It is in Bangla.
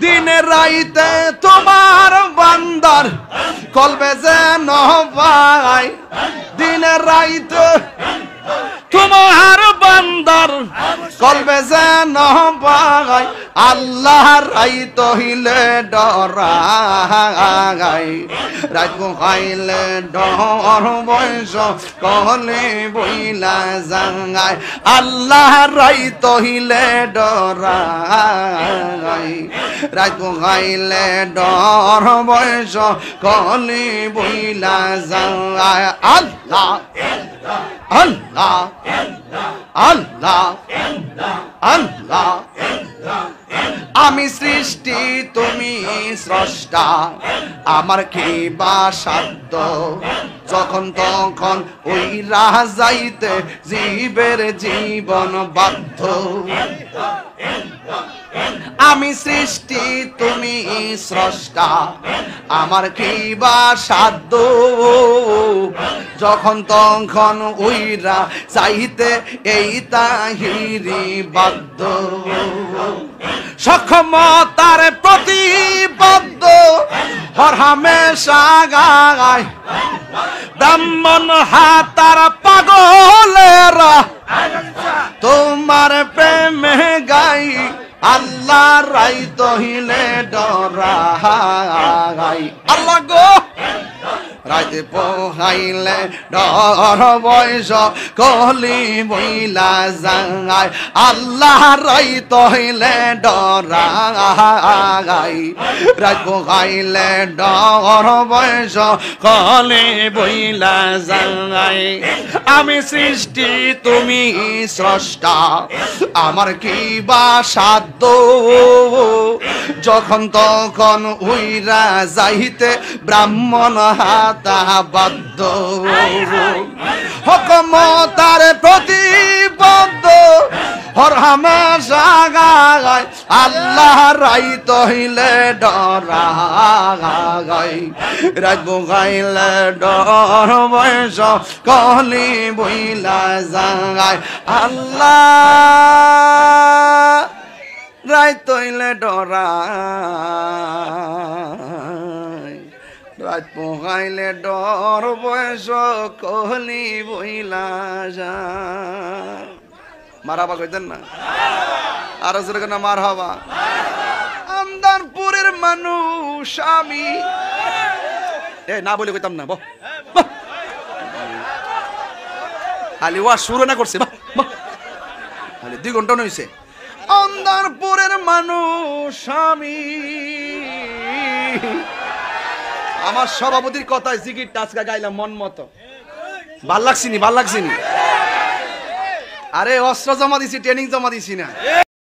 দিনে রাইতে তোমার বান্দার কলবে যেন ভাই দিনে রাইতে তোমার বান্দার কলবে যেন ভাই আল্লাহ রাইত হইলে ডরাই রাত খাইলে ডর বয়স কলে বইলা জাঙ্গাই আল্লাহ রাইত হইলে ডরাই রাত খাইলে ডর বয়স কলে বইলা জাঙ্গাই আল্লাহ আল্লাহ আল্লাহ আল্লাহ আমি সৃষ্টি তুমি স্রষ্টা আমার কি বা সাধ্য যখন তখন ওই যাইতে জীবের জীবন বাধ্য আমি সৃষ্টি তুমি স্রষ্টা আমার কি বা সাধ্য যখন তখন ওইরা চাইতে এই তাহিরি বাধ্য সক্ষমতার প্রতিবদ্ধ হর হামেশা গায় ব্রাহ্মণ হাতার পাগলেরা তোমার প্রেমে গাই আল্লাহ রাইত হইলে ডরাই আল্লাহ গো রাইতে পোহাইলে ডর বয়স কলি বইলা জাঙ্গাই আল্লাহ রাইত হইলে ডরাই রাত পোহাইলে ডর বয়স কলি বইলা জাঙ্গাই আমি সৃষ্টি তুমি স্রষ্টা আমার কি বা সাধ্য যখন তখন উইরা যাইতে ব্রাহ্মণ হাতা বাধ্য হকমতার প্রতিবদ্ধ হর হামেশা গায় আল্লাহ রাইত হইলে ডরাই রাত গাইলে ডর বয়স কলি বইলা জাগায় আল্লাহ রাইত হইলে ডরাই রাত পোহাইলে ডর বয়স কলি বইলা যায় মারাবা কইতেন না আর জোরে না মার হবা আমদানপুরের মানুষ আমি এ না বলে কইতাম না খালি ওয়া শুরু না করছে খালি 2 ঘন্টা হইছে আমদানপুরের মানুষ আমি আমার সভাপতির কথায় জিকির টাচকা গাইলাম মন মতো ভাল লাগছিনি আরে অস্ত্র জমা দিছি ট্রেনিং জমা দিছি না